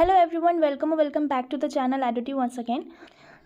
Hello everyone, welcome or welcome back to the channel Additive once again.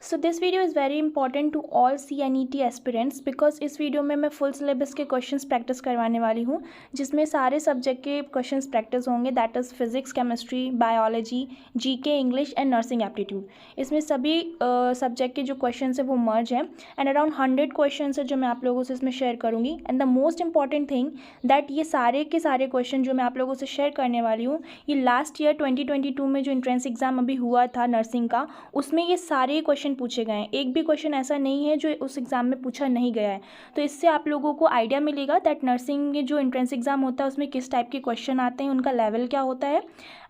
So this video is very important to all CNET aspirants because इस video में मैं full syllabus के questions practice करवाने वाली हूँ जिसमें सारे subject के क्वेश्चंस प्रैक्टिस होंगे, that is physics, chemistry, biology, GK, English and nursing aptitude. इसमें सभी सब्जेक्ट के जो क्वेश्चंस है वो मर्ज हैं एंड अराउंड 100 क्वेश्चंस है जो मैं आप लोगों से इसमें शेयर करूँगी। And the most important thing that ये सारे के सारे क्वेश्चन जो मैं आप लोगों से शेयर करने वाली हूँ ये लास्ट ईयर 2022 में जो एंट्रेंस एग्ज़ाम अभी हुआ था नर्सिंग का, उसमें ये सारे क्वेश्चन पूछे गए हैं। एक भी क्वेश्चन ऐसा नहीं है जो उस एग्ज़ाम में पूछा नहीं गया है। तो इससे आप लोगों को आइडिया मिलेगा दैट नर्सिंग में जो एंट्रेंस एग्ज़ाम होता है उसमें किस टाइप के क्वेश्चन आते हैं, उनका लेवल क्या होता है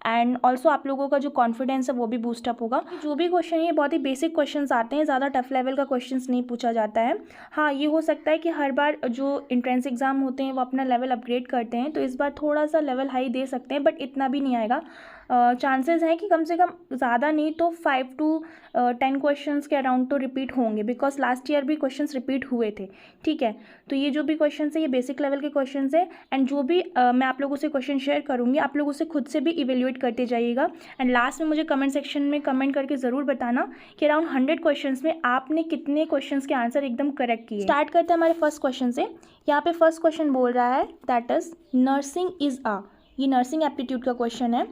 एंड ऑल्सो आप लोगों का जो कॉन्फिडेंस है वो भी बूस्टअप होगा। जो भी क्वेश्चन है बहुत ही बेसिक क्वेश्चंस आते हैं, ज़्यादा टफ लेवल का क्वेश्चंस नहीं पूछा जाता है। हाँ, ये हो सकता है कि हर बार जो एंट्रेंस एग्ज़ाम होते हैं वो अपना लेवल अपग्रेड करते हैं, तो इस बार थोड़ा सा लेवल हाई दे सकते हैं बट इतना भी नहीं आएगा। चांसेस हैं कि कम से कम ज़्यादा नहीं तो 5 to 10 क्वेश्चंस के अराउंड तो रिपीट होंगे बिकॉज लास्ट ईयर भी क्वेश्चंस रिपीट हुए थे। ठीक है, तो ये जो भी क्वेश्चंस है ये बेसिक लेवल के क्वेश्चंस है एंड जो भी मैं आप लोगों से क्वेश्चन शेयर करूँगी आप लोग उसे खुद से भी इवेल्युएट करते जाइएगा एंड लास्ट में मुझे कमेंट सेक्शन में कमेंट करके ज़रूर बताना कि अराउंड 100 क्वेश्चंस में आपने कितने क्वेश्चंस के आंसर एकदम करेक्ट किए। स्टार्ट करते हैं हमारे फर्स्ट क्वेश्चन से। यहाँ पे फर्स्ट क्वेश्चन बोल रहा है दैट इज़ नर्सिंग इज़ ये नर्सिंग एप्टीट्यूड का क्वेश्चन है।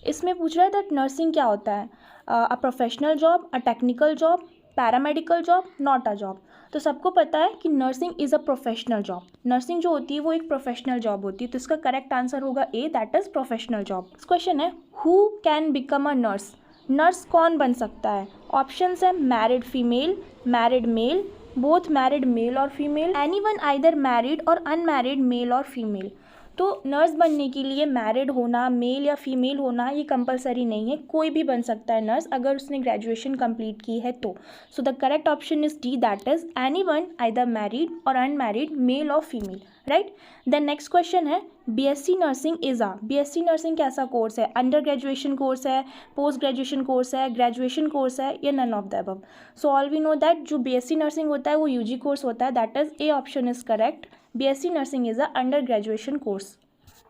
इसमें पूछ रहा है दैट नर्सिंग क्या होता है, a professional job, a technical job, paramedical job, not a job. तो सबको पता है कि nursing is a professional job. Nursing जो होती है वो एक प्रोफेशनल जॉब होती है, तो इसका करेक्ट आंसर होगा A, that is professional job. Question है who can become a nurse. Nurse कौन बन सकता है? ऑप्शंस है married female, married male, both married male और फीमेल, एनीवन आइदर मैरिड और अनमैरिड मेल और फीमेल। तो नर्स बनने के लिए मैरिड होना, मेल या फीमेल होना ये कंपलसरी नहीं है, कोई भी बन सकता है नर्स अगर उसने ग्रेजुएशन कंप्लीट की है तो। So the correct option is D, that is anyone either married और अनमैरिड मेल और female, right. Then next question है BSc nursing is BSc nursing कैसा कोर्स है? अंडर ग्रेजुएशन कोर्स है, पोस्ट ग्रेजुएशन कोर्स है, ग्रेजुएशन कोर्स है या none of the above. So all we know that जो बीएससी नर्सिंग होता है वो यूजी कोर्स होता है, that is A option is correct. BSc nursing is a under graduation course.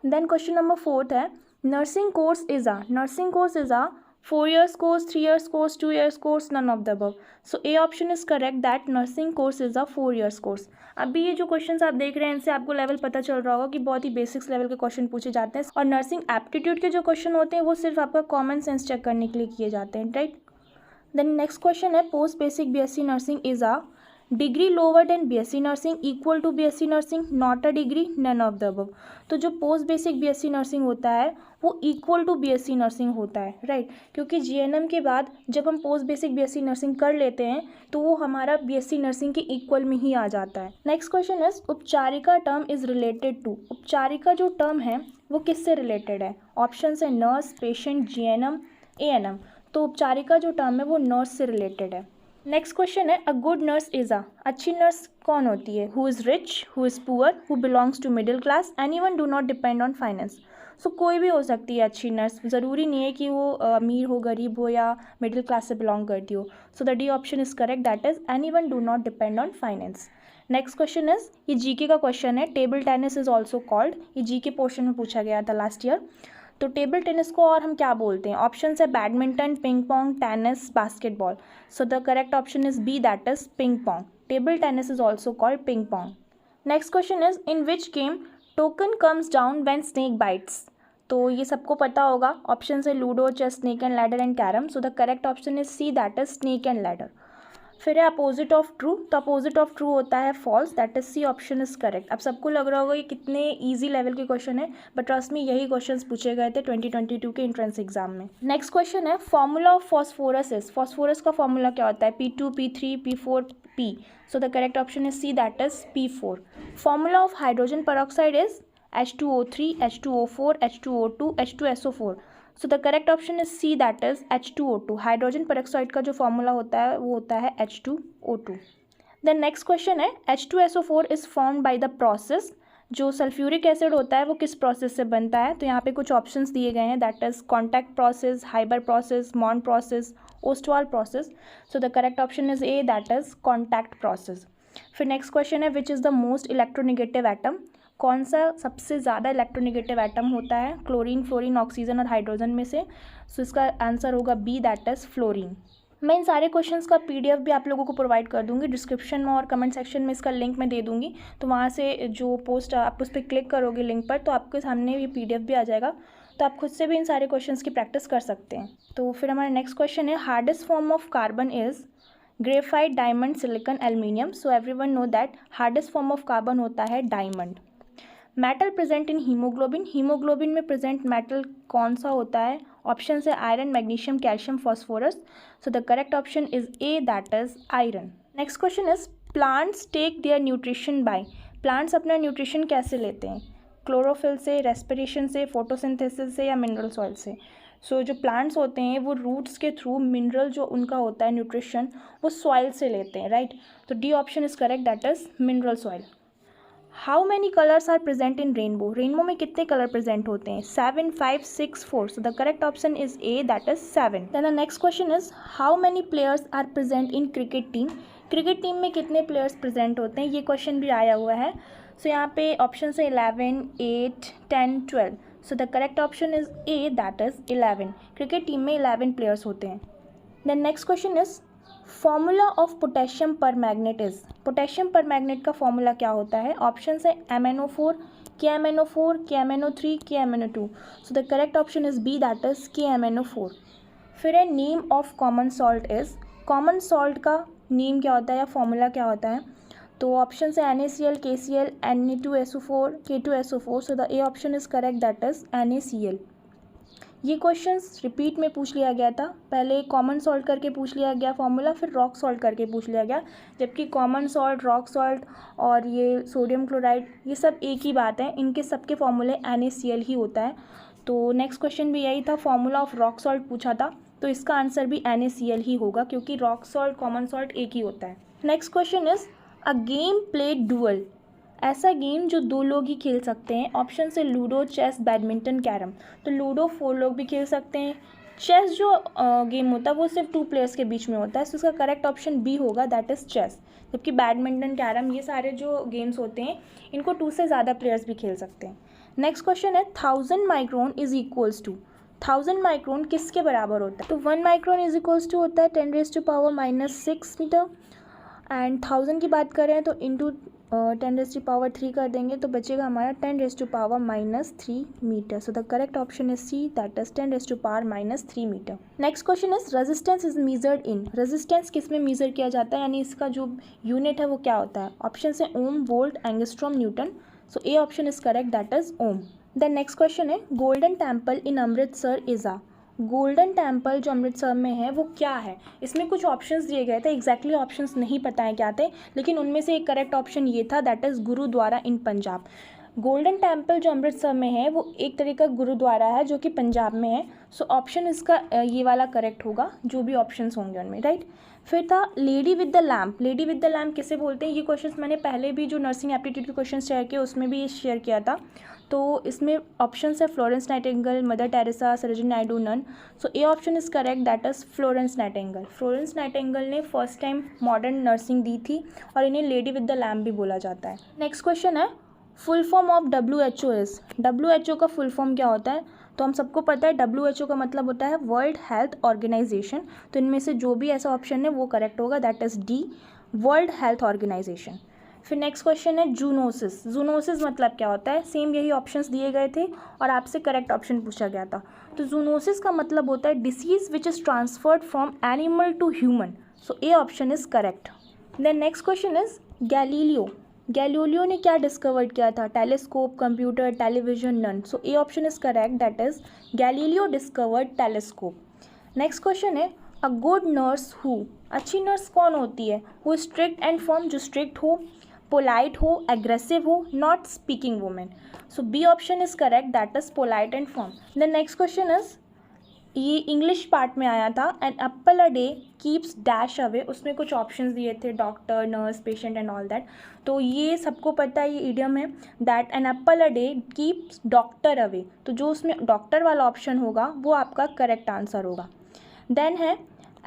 Then question number 4 है nursing course is nursing course is 4 years course, 3 years course, 2 years course, none of the above. So A option is correct that nursing course is 4 years course. अभी ये जो questions आप देख रहे हैं इनसे आपको लेवल पता चल रहा होगा कि बहुत ही बेसिक्स लेवल के क्वेश्चन पूछे जाते हैं और नर्सिंग एप्टीट्यूड के जो क्वेश्चन होते हैं वो सिर्फ आपका कॉमन सेंस चेक करने के लिए किए जाते हैं, राइट। देन नेक्स्ट क्वेश्चन है post basic BSc nursing is degree lower than BSc nursing equal to BSc nursing, not a degree, none of the above. तो जो पोस्ट बेसिक BSc नर्सिंग होता है वो इक्वल टू BSc नर्सिंग होता है, right. क्योंकि GNM के बाद जब हम पोस्ट बेसिक BSc नर्सिंग कर लेते हैं तो वो हमारा BSc नर्सिंग के इक्वल में ही आ जाता है। नेक्स्ट क्वेश्चन इज उपचारिका टर्म इज रिलेटेड टू। उपचारिका जो टर्म है वो किससे रिलेटेड है? ऑप्शन है नर्स, पेशेंट, GNM, ANM। तो उपचारिका जो टर्म है वो नर्स से रिलेटेड है। नेक्स्ट क्वेश्चन है अ गुड नर्स इज़ अच्छी नर्स कौन होती है? Who is rich, who is poor, who belongs to middle class, anyone do not depend on finance. So कोई भी हो सकती है अच्छी नर्स, ज़रूरी नहीं है कि वो अमीर हो, गरीब हो या मिडिल क्लास से बिलोंग करती हो। So the D option is correct, that is anyone do not depend on finance. Next question is ये जीके का क्वेश्चन है, table tennis is also called. ये जीके पोर्शन में पूछा गया था लास्ट ईयर। तो टेबल टेनिस को और हम क्या बोलते हैं? ऑप्शन है badminton, ping pong, tennis, basketball. So the correct option is B, that is ping pong. Table tennis is also called ping pong. Next question is in which game token comes down when snake bites. तो ये सबको पता होगा, option है ludo, chess, snake and ladder and carrom. So the correct option is C, that is snake and ladder. फिर है opposite of true, तो opposite of true होता है false, that is C option is correct. अब सबको लग रहा होगा ये कितने इजी लेवल के क्वेश्चन है, बट ट्रस्ट में यही क्वेश्चंस पूछे गए थे 2022 के एंट्रेंस एग्जाम में। नेक्स्ट क्वेश्चन है formula of phosphorus is. Phosphorus का फॉर्मूला क्या होता है? P2, P3, P4, P। So the correct option is C, that is P4। Formula of hydrogen peroxide is H2O3, H2O4, H2O2, H2SO4। So the correct option is C, that is H2O2। Hydrogen peroxide का जो formula होता है वो होता है H2O2। Then next question है H2SO4 is formed by the process. जो sulphuric acid होता है वो किस प्रोसेस से बनता है? तो यहाँ पे कुछ ऑप्शंस दिए गए हैं, that is contact process, Haber process, Mond process, Ostwald process. So the correct option is A, that is contact process. फिर नेक्स्ट क्वेश्चन है which is the most electronegative atom. कौन सा सबसे ज़्यादा इलेक्ट्रोनेगेटिव एटम होता है क्लोरीन, फ्लोरीन, ऑक्सीजन और hydrogen में से? सो इसका आंसर होगा बी, दैट इज़ फ्लोरीन। मैं इन सारे क्वेश्चंस का पीडीएफ भी आप लोगों को प्रोवाइड कर दूंगी डिस्क्रिप्शन में और कमेंट सेक्शन में इसका लिंक मैं दे दूंगी, तो वहाँ से जो पोस्ट आप उस पर क्लिक करोगे लिंक पर तो आपके सामने ये पीडीएफ भी आ जाएगा, तो आप खुद से भी इन सारे क्वेश्चंस की प्रैक्टिस कर सकते हैं। तो फिर हमारा नेक्स्ट क्वेश्चन है, hardest form of carbon is graphite, diamond, silicon, aluminium. So everyone know that hardest form of carbon होता है diamond. Metal present in haemoglobin, haemoglobin में प्रेजेंट मेटल कौन सा होता है? ऑप्शन है iron, magnesium, calcium, phosphorus. So the correct option is A, that is iron. Next question is, plants take their nutrition by, plants अपना nutrition कैसे लेते हैं? क्लोरोफिल से, रेस्पिरेशन से, फोटोसिंथेसिस से या मिनरल सॉइल से? सो जो प्लांट्स होते हैं वो रूट्स के थ्रू मिनरल जो उनका होता है न्यूट्रिशन वो सॉइल से लेते हैं, राइट? तो D option is correct, that is mineral soil. How many colours are present in rainbow, rainbow में कितने कलर प्रेजेंट होते हैं? 7, 5, 6, 4। So the correct option is A, that is 7। Then the next question is, how many players are present in cricket team, cricket team में कितने players present होते हैं? ये question भी आया हुआ है। सो यहाँ पे ऑप्शन है 11, 8, 10, 12। So the correct option is A, that is 11। Cricket team में 11 प्लेयर्स होते हैं। Then next question is, formula of potassium permanganate is, potassium permanganate का फॉर्मूला क्या होता है? ऑप्शन है MnO4, KMnO4, KMnO3, KMnO2। So the correct option is B, that is KMnO4। फिर है name of common salt is, common salt का name क्या होता है या फॉर्मूला क्या होता है? तो ऑप्शन है NaCl, KCl, Na2SO4, K2SO4। So the A option is correct, that is NaCl। ये क्वेश्चंस रिपीट में पूछ लिया गया था, पहले कॉमन सॉल्ट करके पूछ लिया गया फॉर्मूला, फिर रॉक सॉल्ट करके पूछ लिया गया, जबकि कॉमन सॉल्ट, रॉक सॉल्ट और ये सोडियम क्लोराइड ये सब एक ही बात है, इनके सबके फॉर्मूले NaCl ही होता है। तो नेक्स्ट क्वेश्चन भी यही था, फॉर्मूला ऑफ रॉक सॉल्ट पूछा था, तो इसका आंसर भी NaCl ही होगा क्योंकि रॉक सॉल्ट, कॉमन सॉल्ट एक ही होता है। Next question is, a game played dual, ऐसा गेम जो 2 लोग ही खेल सकते हैं। ऑप्शन से लूडो, चेस, बैडमिंटन, कैरम। तो लूडो 4 लोग भी खेल सकते हैं, चेस जो गेम होता है वो सिर्फ 2 प्लेयर्स के बीच में होता है, तो इसका करेक्ट ऑप्शन बी होगा, दैट इज़ चेस। जबकि बैडमिंटन, कैरम ये सारे जो गेम्स होते हैं इनको 2 से ज़्यादा प्लेयर्स भी खेल सकते हैं। नेक्स्ट क्वेश्चन है, 1000 micron is equals to, 1000 micron किसके बराबर होता है? तो 1 माइक्रोन इज इक्वल्स टू होता है 10⁻⁻6 मीटर, एंड 1000 की बात करें तो इंटू 10⁻³ कर देंगे तो बचेगा हमारा 10⁻³ metre. So the correct option is C, that is 10⁻³ metre. Next question is, resistance is measured in, resistance किस में मेजर किया जाता है, यानी इसका जो यूनिट है वो क्या होता है? ऑप्शन है ohm, volt, angstrom, newton. So A option is correct, that is ohm. Then next question है, golden temple in Amritsar is a, golden temple जो अमृतसर में है वो क्या है? इसमें कुछ ऑप्शंस दिए गए थे, एग्जैक्टली ऑप्शंस नहीं पता है क्या थे, लेकिन उनमें से एक करेक्ट ऑप्शन ये था, that is gurdwara in Punjab. Golden temple जो अमृतसर में है वो एक तरह का गुरुद्वारा है जो कि पंजाब में है। सो ऑप्शन इसका ये वाला करेक्ट होगा, जो भी ऑप्शंस होंगे उनमें, राइट। फिर था lady with the lamp, lady with the lamp किसे बोलते हैं? ये क्वेश्चंस मैंने पहले भी जो नर्सिंग एप्टीट्यूड के क्वेश्चन शेयर किए उसमें भी शेयर किया था। तो इसमें ऑप्शन है Florence Nightingale, Mother Teresa, Sarojini Naidu, none. So A option is correct, that is Florence Nightingale. Florence Nightingale ने फर्स्ट टाइम मॉडर्न नर्सिंग दी थी और इन्हें लेडी विद द लैम्प भी बोला जाता है। नेक्स्ट क्वेश्चन है, full form of WHO is, WHO का फुल फॉर्म क्या होता है? तो हम सबको पता है WHO का मतलब होता है वर्ल्ड हेल्थ ऑर्गेनाइजेशन, तो इनमें से जो भी ऐसा ऑप्शन है वो करेक्ट होगा, that is D, World Health Organisation. फिर नेक्स्ट क्वेश्चन है जूनोसिस, जूनोसिस मतलब क्या होता है? सेम यही ऑप्शंस दिए गए थे और आपसे करेक्ट ऑप्शन पूछा गया था। तो जूनोसिस का मतलब होता है disease which is transferred from animal to human. So A option is correct. Then next question is Galileo, Galileo ने क्या डिस्कवर किया था? Telescope, computer, television, none. So A option is correct, that is Galileo discovered telescope. Next question है, a good nurse who, अच्छी nurse कौन होती है? Who strict and firm, जो स्ट्रिक्ट हो, पोलाइट हो, एग्रेसिव हो, not speaking women. So B option is correct, that is polite and firm. Then next question is, ये इंग्लिश पार्ट में आया था, an apple a day keeps dash away, उसमें कुछ ऑप्शंस दिए थे, doctor, nurse, patient and all that. तो ये सबको पता है, ये इडियम है, that an apple a day keeps doctor away. तो जो उसमें डॉक्टर वाला ऑप्शन होगा वो आपका करेक्ट आंसर होगा। देन है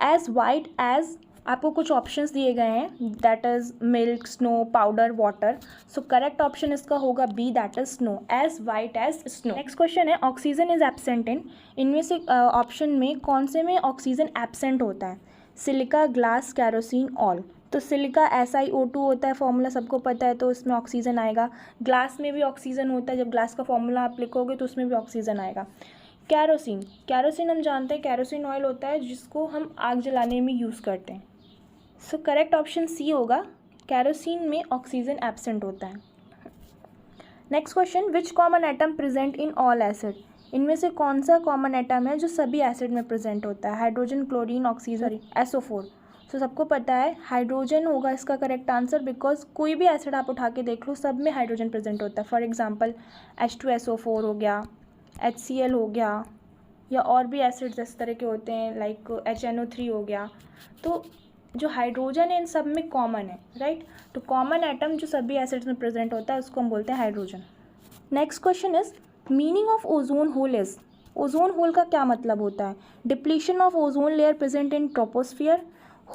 एज वाइड एज आपको कुछ ऑप्शंस दिए गए हैं, that is milk, snow, powder, water. So correct option इसका होगा B, that is snow, as white as snow. Next question है ऑक्सीजन इज एब्सेंट इन, इनमें से ऑप्शन में कौन से में ऑक्सीजन एब्सेंट होता है? Silica, glass, kerosene, all. तो सिलिका SiO2 होता है, फॉर्मूला सबको पता है, तो इसमें ऑक्सीजन आएगा। ग्लास में भी ऑक्सीजन होता है, जब ग्लास का फॉर्मूला आप लिखोगे तो उसमें भी ऑक्सीजन आएगा। कैरोसिन, कैरोसिन हम जानते हैं कैरोसिन ऑयल होता है जिसको हम आग जलाने में यूज़ करते हैं। सो करेक्ट ऑप्शन सी होगा, कैरोसिन में ऑक्सीजन एब्सेंट होता है। Next question, which common atom present in all acid, इनमें से कौन सा कॉमन एटम है जो सभी एसिड में प्रेजेंट होता है? Hydrogen, chlorine, oxygen, SO4। सो सबको पता है हाइड्रोजन होगा इसका करेक्ट आंसर, बिकॉज कोई भी एसिड आप उठा के देख लो सब में हाइड्रोजन प्रेजेंट होता है। फॉर एग्जाम्पल H2SO4 हो गया, HCl हो गया, या और भी एसिड्स इस तरह के होते हैं, लाइक HNO3 हो गया। तो जो हाइड्रोजन है इन सब में कॉमन है, राइट। तो कॉमन एटम जो सभी एसिड्स में प्रेजेंट होता है उसको हम बोलते हैं hydrogen. Next question is meaning of ozone hole is, ozone hole का क्या मतलब होता है? Depletion of ozone layer present in troposphere,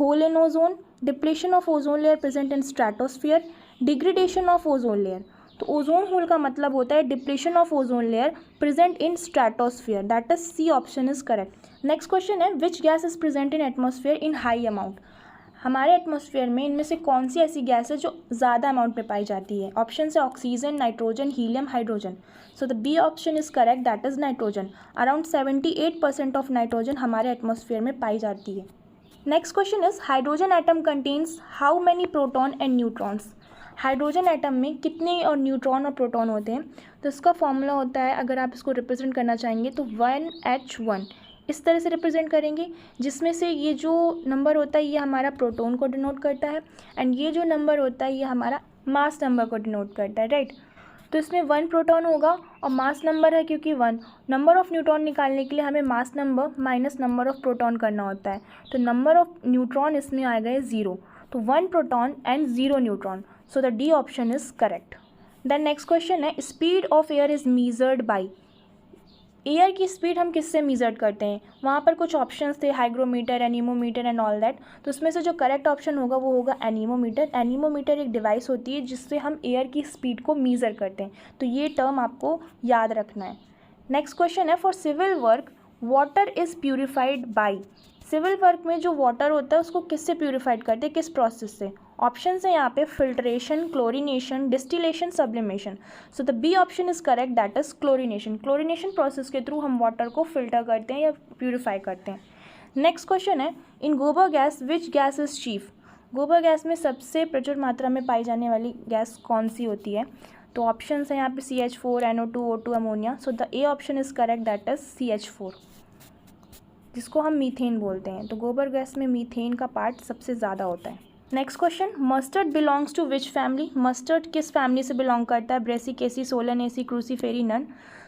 hole in ozone, depletion of ozone layer present in stratosphere, degradation of ozone layer. तो ozone hole का मतलब होता है depletion of ozone layer present in stratosphere, that is C option is correct. Next question है which gas is present in atmosphere in high amount, हमारे atmosphere में इनमें से कौन सी ऐसी गैस है जो ज़्यादा अमाउंट में पाई जाती है? ऑप्शन है oxygen, nitrogen, helium, hydrogen. So the B option is correct, that is nitrogen. Around 78% of nitrogen हमारे एटमॉस्फेयर में पाई जाती है। Next question is hydrogen atom contains how many proton and neutrons, hydrogen atom में कितने और neutron और proton होते हैं? तो इसका फॉर्मूला होता है, अगर आप इसको रिप्रेजेंट करना चाहेंगे तो 1H1 इस तरह से रिप्रेजेंट करेंगे, जिसमें से ये जो नंबर होता है ये हमारा प्रोटॉन को डिनोट करता है, एंड ये जो नंबर होता है ये हमारा मास नंबर को डिनोट करता है, राइट। तो इसमें 1 प्रोटॉन होगा और मास नंबर है क्योंकि 1, नंबर ऑफ़ न्यूट्रॉन निकालने के लिए हमें mass number minus number of proton करना होता है, तो नंबर ऑफ़ न्यूट्रॉन इसमें आ गए 0, तो 1 proton and 0 neutron. So the D option is correct. Then next question है speed of air is measured by, air की स्पीड हम किससे मेजर करते हैं? वहाँ पर कुछ ऑप्शंस थे, hygrometer, anemometer and all that. तो उसमें से जो करेक्ट ऑप्शन होगा वो होगा एनीमोमीटर। एनीमोमीटर एक डिवाइस होती है जिससे हम एयर की स्पीड को मेजर करते हैं, तो ये टर्म आपको याद रखना है। नेक्स्ट क्वेश्चन है for civil work water is purified by, civil work में जो वाटर होता है उसको किससे प्यूरिफाइड करते हैं, किस प्रोसेस से? ऑप्शन है यहाँ पे filtration, chlorination, distillation, sublimation. So the B option is correct, that is chlorination. Chlorination process के थ्रू हम वाटर को फिल्टर करते हैं या प्यूरिफाई करते हैं। नेक्स्ट क्वेश्चन है इन गोबर gas which gas is chief, गोबर गैस में सबसे प्रचुर मात्रा में पाई जाने वाली गैस कौन सी होती है? तो ऑप्शन है यहाँ पे CH4, NO2, O2, ammonia. So the A option is correct, that is CH4, जिसको हम मीथेन बोलते हैं। तो गोबर गैस में मीथेन का पार्ट सबसे ज़्यादा होता है। Next question mustard belongs to which family, mustard किस फैमिली से बिलोंग करता है? Brassicaceae, solanaceae, cruciferae, none.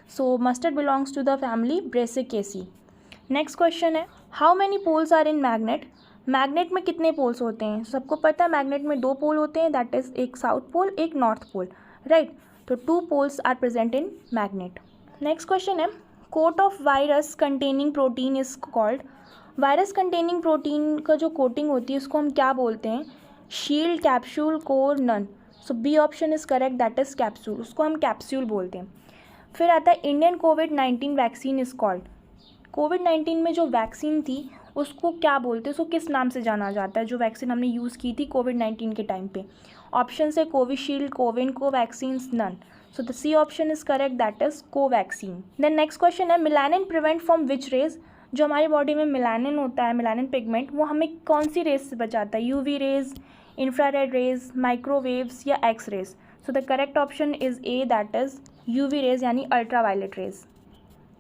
So mustard belongs to the family brassicaceae. Next question है how many poles are in magnet, magnet में कितने पोल्स होते हैं? सबको पता है मैग्नेट में 2 पोल होते हैं, दैट इज एक साउथ पोल एक नॉर्थ पोल, राइट। तो 2 poles are present in magnet. Next question है coat of virus containing protein is called, virus containing protein का जो कोटिंग होती है उसको हम क्या बोलते हैं? Shield, capsule, core, none. So B option is correct, that is capsule, उसको हम कैप्सूल बोलते हैं। फिर आता है इंडियन कोविड-19 वैक्सीन इज कॉल्ड, कोविड-19 में जो वैक्सीन थी उसको क्या बोलते हैं, उसको किस नाम से जाना जाता है जो वैक्सीन हमने यूज़ की थी कोविड-19 के टाइम पे? ऑप्शन है Covishield, CoWIN, Covaxins, none. So the C option is correct, that is Covaxin. Then next question है melanin prevent from which rays, जो हमारी बॉडी में मिलानिन होता है, मिलानिन पिगमेंट, वो हमें कौन सी रेज से बचाता है? UV rays, infrared rays, microwaves या X rays. So the correct option is A, that is UV rays यानी ultraviolet rays.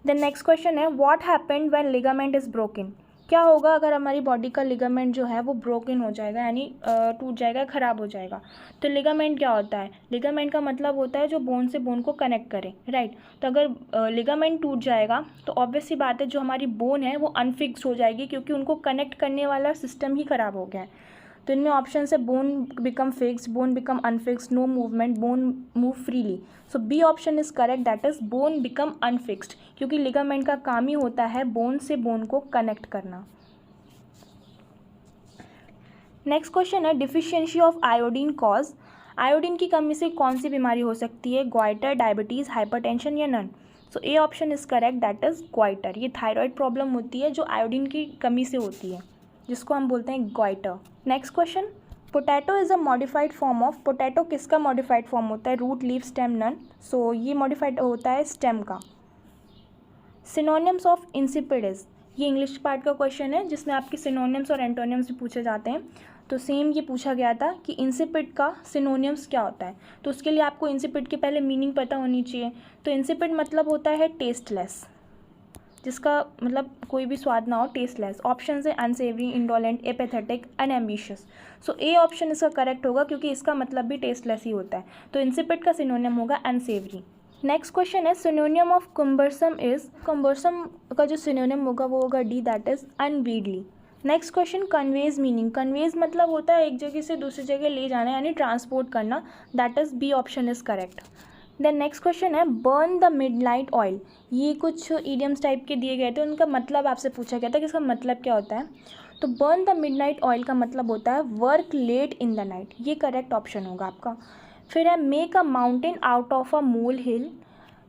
Then next question है what happened when ligament is broken, क्या होगा अगर हमारी बॉडी का लिगामेंट जो है वो ब्रोकन हो जाएगा, यानी टूट जाएगा, ख़राब हो जाएगा। तो लिगामेंट क्या होता है? लिगामेंट का मतलब होता है जो बोन से बोन को कनेक्ट करे, राइट। तो अगर लिगामेंट टूट जाएगा तो ऑब्वियस सी बात है जो हमारी बोन है वो अनफिक्स्ड हो जाएगी, क्योंकि उनको कनेक्ट करने वाला सिस्टम ही ख़राब हो गया है। तो इनमें ऑप्शन है bone become fixed, bone become unfixed, no movement, bone move freely. So B option is correct, that is bone become unfixed, क्योंकि लिगामेंट का काम ही होता है बोन से बोन को कनेक्ट करना। नेक्स्ट क्वेश्चन है deficiency of iodine cause, iodine की कमी से कौन सी बीमारी हो सकती है, ग्वाइटर, डायबिटीज़, हाइपरटेंशन या none. So A option is correct, that is goitre. ये थायराइड प्रॉब्लम होती है जो आयोडीन की कमी से होती है, जिसको हम बोलते हैं goitre. Next question, potato is a modified form of, potato किसका मॉडिफाइड फॉर्म होता है, रूट, लीफ, स्टेम, नन। सो ये मॉडिफाइड होता है स्टेम का। सिनोनिम्स ऑफ इंसिपिड इज, ये इंग्लिश पार्ट का क्वेश्चन है जिसमें आपके सिनोनिम्स और एंटोनिम्स भी पूछे जाते हैं। तो सेम ये पूछा गया था कि इंसिपिड का सिनोनिम्स क्या होता है, तो उसके लिए आपको इंसिपिड के पहले मीनिंग पता होनी चाहिए। तो इंसिपिड मतलब होता है टेस्टलेस, जिसका मतलब कोई भी स्वाद ना हो, टेस्टलेस। ऑप्शन है अनसेवरी, indolent, apathetic, unambitious. So A option इसका करेक्ट होगा क्योंकि इसका मतलब भी टेस्टलेस ही होता है। तो इंसिपिड का सिनोनिम होगा अनसेवरी। नेक्स्ट क्वेश्चन है सिनोनियम ऑफ कुम्बरसम इज, कुम्बरसम का जो सिनोनिम होगा वो होगा D, that is unwieldily. Next question conveys meaning, conveys मतलब होता है एक जगह से दूसरी जगह ले जाना यानी ट्रांसपोर्ट करना, that is B option is correct. Then next question है बर्न द मिडनाइट ऑयल, ये कुछ ईडियम्स टाइप के दिए गए थे, उनका मतलब आपसे पूछा गया था कि इसका मतलब क्या होता है। तो बर्न द मिडनाइट ऑयल का मतलब होता है work late in the night, ये करेक्ट ऑप्शन होगा आपका। फिर है make a mountain out of a molehill,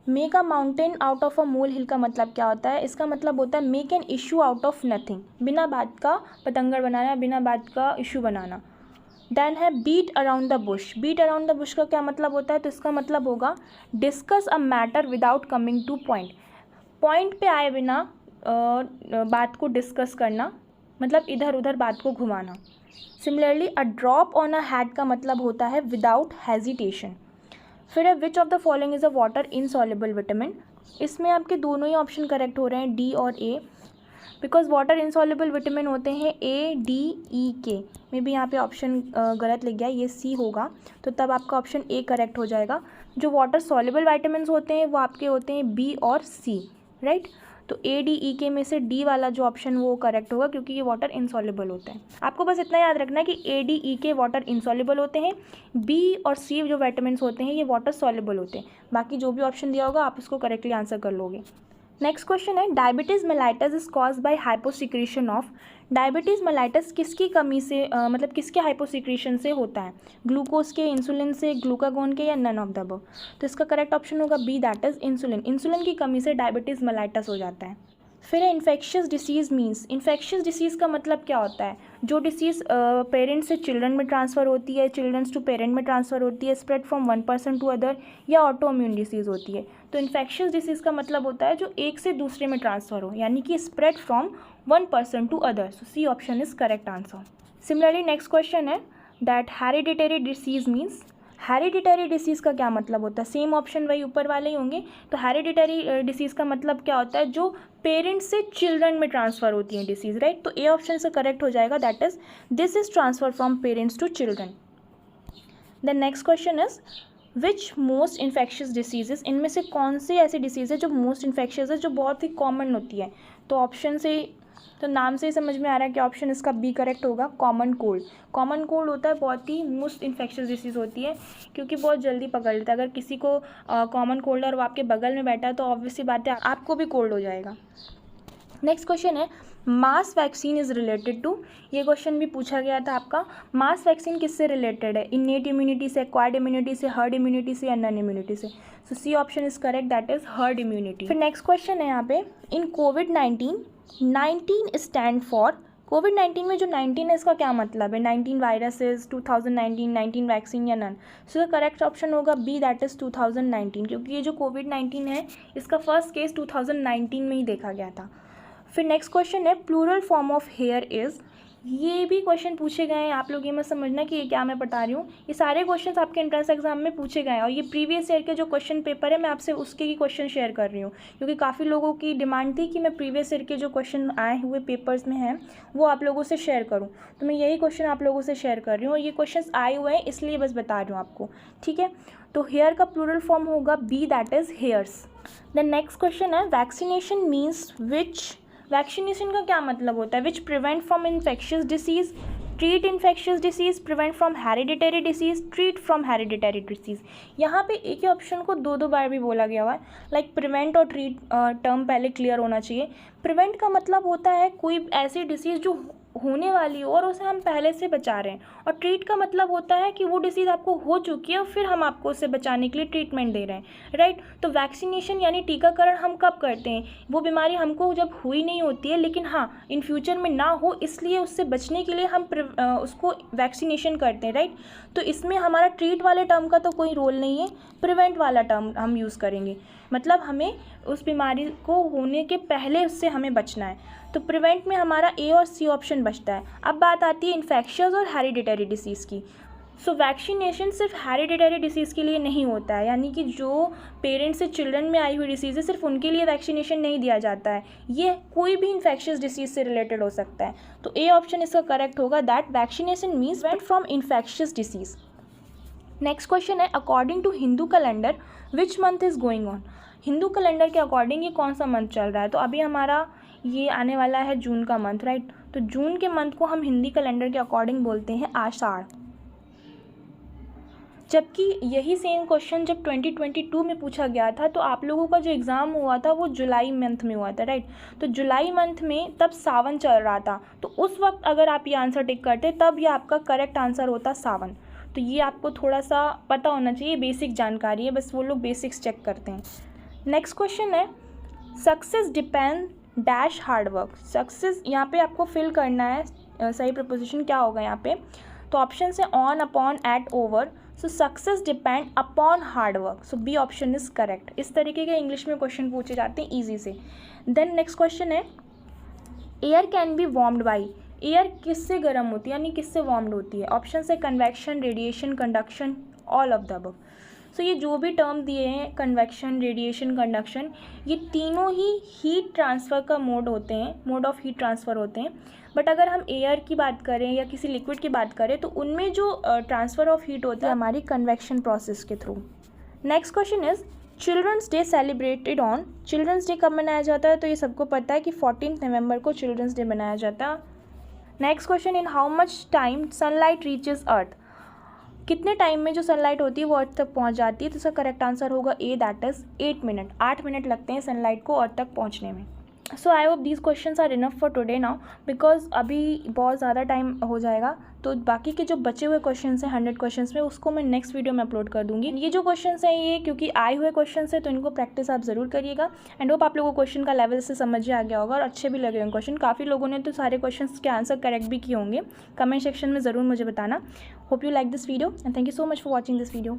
make a mountain out of a molehill का मतलब क्या होता है, इसका मतलब होता है make an issue out of nothing, बिना बात का पतंगड़ बनाना, बिना बात का इशू बनाना। देन है beat around the bush, beat around the bush का क्या मतलब होता है, तो इसका मतलब होगा discuss a matter without coming two point, point पे आए बिना बात को डिस्कस करना, मतलब इधर उधर बात को घुमाना। Similarly a drop on a hat का मतलब होता है विदाउट हेजिटेशन। फिर है which of the following is a water insoluble vitamin, इसमें आपके दोनों ही ऑप्शन करेक्ट हो रहे हैं, डी और ए, बिकॉज वाटर इनसॉल्युबल विटामिन होते हैं ए, डी, ई, के। मे बी यहाँ पे ऑप्शन गलत लिख गया, ये सी होगा, तो तब आपका ऑप्शन ए करेक्ट हो जाएगा। जो वाटर सॉल्युबल विटामिन होते हैं वो आपके होते हैं बी और सी, राइट। तो ए, डी, ई, के में से डी वाला जो ऑप्शन वो करेक्ट होगा क्योंकि ये वाटर इनसॉल्युबल होता है। आपको बस इतना याद रखना है कि ए, डी, ई, के वाटर इनसॉल्युबल होते हैं, बी और सी जो विटामिन होते हैं ये वाटर सॉल्युबल होते हैं। बाकी जो भी ऑप्शन दिया होगा आप उसको करेक्टली आंसर कर लोगे। नेक्स्ट क्वेश्चन है diabetes mellitus is cause by hyposecretion of, diabetes mellitus किसकी कमी से मतलब किसके हाइपोसिक्रीशन से होता है, ग्लूकोज के, इंसुलिन से, ग्लूकागोन के, या नन ऑफ द अबव। तो इसका करेक्ट ऑप्शन होगा B, that is insulin, insulin की कमी से डायबिटीज़ मेलाइटस हो जाता है। फिर है infectious disease means, infectious disease का मतलब क्या होता है, जो डिसीज़ पेरेंट्स से चिल्ड्रन में ट्रांसफ़र होती है, चिल्ड्रंस टू पेरेंट में ट्रांसफ़र होती है, spread from one person to other, या ऑटो इम्यून डिसीज़ होती है। तो इन्फेक्शियस डिसीज़ का मतलब होता है जो एक से दूसरे में ट्रांसफ़र हो, यानी कि spread from one person to other. So C option is correct answer. Similarly next question है that hereditary disease means, hereditary disease का क्या मतलब होता है, सेम ऑप्शन वही ऊपर वाले ही होंगे। तो हेरिडिटरी डिसीज़ का मतलब क्या होता है, जो पेरेंट्स से चिल्ड्रन में ट्रांसफ़र होती है डिसीज़, राइट। तो ए ऑप्शन से करेक्ट हो जाएगा, that is this is transfer from parents to children. Then next question is which most infectious diseases, इनमें से कौन सी ऐसी डिसीज़ है जो मोस्ट इन्फेक्शियस है, जो बहुत ही कॉमन होती है। तो ऑप्शन से, तो नाम से ही समझ में आ रहा है कि ऑप्शन इसका बी करेक्ट होगा, कॉमन कोल्ड। कॉमन कोल्ड होता है बहुत ही मोस्ट इन्फेक्शियस डिसीज़ होती है क्योंकि बहुत जल्दी पकड़ लेता है। अगर किसी को कॉमन कोल्ड और वो आपके बगल में बैठा है तो ऑब्वियसली बात है आपको भी कोल्ड हो जाएगा। नेक्स्ट क्वेश्चन है मास वैक्सीन इज़ रिलेटेड टू, ये क्वेश्चन भी पूछा गया था आपका, मास वैक्सीन किससे रिलेटेड है, इनेट इम्यूनिटी से, एक्वायर्ड इम्यूनिटी से, हर्ड इम्यूनिटी से, या नन इम्यूनिटी से। So C option is correct, that is herd immunity. फिर नेक्स्ट क्वेश्चन है यहाँ पे इन कोविड-19, 19 स्टैंड फॉर, कोविड-19 में जो 19 है इसका क्या मतलब है, 19 वायरसेस, 2019, 19 वैक्सीन, या नन। सो करेक्ट ऑप्शन होगा बी, दैट इज़ 2019, क्योंकि ये जो कोविड-19 है इसका फर्स्ट केस 2019 में ही देखा गया था। फिर नेक्स्ट क्वेश्चन है plural form of hair is, ये भी क्वेश्चन पूछे गए हैं, आप लोग ये मत समझना कि ये क्या मैं बता रही हूँ, ये सारे क्वेश्चंस आपके एंट्रेंस एग्जाम में पूछे गए हैं और ये प्रीवियस ईयर के जो क्वेश्चन पेपर है मैं आपसे उसके ही क्वेश्चन शेयर कर रही हूँ क्योंकि काफ़ी लोगों की डिमांड थी कि मैं प्रीवियस ईयर के जो क्वेश्चन आए हुए पेपर्स में हैं वो आप लोगों से शेयर करूँ, तो मैं यही क्वेश्चन आप लोगों से शेयर कर रही हूँ और ये क्वेश्चन आए हुए हैं इसलिए बस बता रही हूँ आपको, ठीक है। तो हेयर का प्लूरल फॉर्म होगा B, that is hairs. The next question है वैक्सीनेशन मीन्स विच, वैक्सीनेशन का क्या मतलब होता है, which prevent from infectious disease, treat infectious disease, prevent from hereditary disease, treat from hereditary disease. यहाँ पे एक ही ऑप्शन को दो बार भी बोला गया हुआ है, लाइक प्रिवेंट और ट्रीट टर्म पहले क्लियर होना चाहिए। प्रिवेंट का मतलब होता है कोई ऐसी डिसीज़ जो होने वाली हो और उसे हम पहले से बचा रहे हैं। और ट्रीट का मतलब होता है कि वो डिसीज़ आपको हो चुकी है और फिर हम आपको उसे बचाने के लिए ट्रीटमेंट दे रहे हैं, राइट। तो वैक्सीनेशन यानी टीकाकरण हम कब करते हैं? वो बीमारी हमको जब हुई नहीं होती है, लेकिन हाँ इन फ्यूचर में ना हो इसलिए उससे बचने के लिए हम उसको वैक्सीनेशन करते हैं, राइट। तो इसमें हमारा ट्रीट वाले टर्म का तो कोई रोल नहीं है, प्रिवेंट वाला टर्म हम यूज़ करेंगे। मतलब हमें उस बीमारी को होने के पहले उससे हमें बचना है। तो प्रिवेंट में हमारा ए और सी ऑप्शन बचता है। अब बात आती है इन्फेक्शियस और हेरिडिटरी डिसीज़ की। सो वैक्सीनेशन सिर्फ हेरिडिटरी डिसीज़ के लिए नहीं होता है, यानी कि जो पेरेंट्स से चिल्ड्रन में आई हुई डिसीज़ है सिर्फ उनके लिए वैक्सीनेशन नहीं दिया जाता है, ये कोई भी इन्फेक्शियस डिसीज़ से रिलेटेड हो सकता है। तो ए ऑप्शन इसका करेक्ट होगा, that vaccination means prevent from infectious disease. Next question है, according to Hindu calendar which month is going on? Hindu calendar के अकॉर्डिंग ये कौन सा मंथ चल रहा है? तो अभी हमारा ये आने वाला है जून का मंथ, राइट। तो जून के मंथ को हम हिंदी कैलेंडर के अकॉर्डिंग बोलते हैं आषाढ़। जबकि यही सेम क्वेश्चन जब 2022 में पूछा गया था तो आप लोगों का जो एग्ज़ाम हुआ था वो जुलाई मंथ में हुआ था, राइट। तो जुलाई मंथ में तब सावन चल रहा था, तो उस वक्त अगर आप ये आंसर टिक करते तब ये आपका करेक्ट आंसर होता सावन। तो ये आपको थोड़ा सा पता होना चाहिए, बेसिक जानकारी है, बस वो लोग बेसिक्स चेक करते हैं। नेक्स्ट क्वेश्चन है, success depend dash hard work. Success यहाँ पे आपको फिल करना है, सही प्रपोजिशन क्या होगा यहाँ पे? तो ऑप्शन है on, upon, at, over. So success depend upon hard work, so B option is correct. इस तरीके के इंग्लिश में क्वेश्चन पूछे जाते हैं ईजी से। देन नेक्स्ट क्वेश्चन है, air can be warmed by. Air किससे गर्म होती है यानी किससे वार्म्ड होती है? ऑप्शन है convection, radiation, conduction, all of the above. So ये जो भी टर्म दिए हैं, कन्वेक्शन, रेडिएशन, कंडक्शन, ये तीनों ही हीट ट्रांसफ़र का मोड होते हैं, मोड ऑफ हीट ट्रांसफ़र होते हैं। बट अगर हम एयर की बात करें या किसी लिक्विड की बात करें तो उनमें जो ट्रांसफ़र ऑफ हीट होती है हमारी कन्वेक्शन प्रोसेस के through. Next question is, children's day celebrated on. Children's day कब मनाया जाता है? तो ये सबको पता है कि 14 नवंबर को चिल्ड्रंस डे मनाया जाता है। Next question, in how much time sunlight reaches earth. कितने टाइम में जो सनलाइट होती है वो अर्थ तक पहुंच जाती है? तो इसका करेक्ट आंसर होगा A, that is 8 minute. 8 minute लगते हैं सनलाइट को अर्थ तक पहुंचने में। So I hope these questions are enough for today now, because अभी बहुत ज़्यादा टाइम हो जाएगा। तो बाकी के जो बचे हुए क्वेश्चंस हैं 100 क्वेश्चंस में, उसको मैं नेक्स्ट वीडियो में अपलोड कर दूंगी। ये जो क्वेश्चंस हैं ये क्योंकि आए हुए क्वेश्चंस हैं तो इनको प्रैक्टिस आप ज़रूर करिएगा। एंड होप आप लोगों को क्वेश्चन का लेवल से समझ आ गया होगा और अच्छे भी लगे होंगे क्वेश्चन। काफ़ी लोगों ने तो सारे क्वेश्चन के आंसर करेक्ट भी किए होंगे। कमेंट सेक्शन में ज़रूर मुझे बताना। Hope you like this video and thank you so much for watching this video.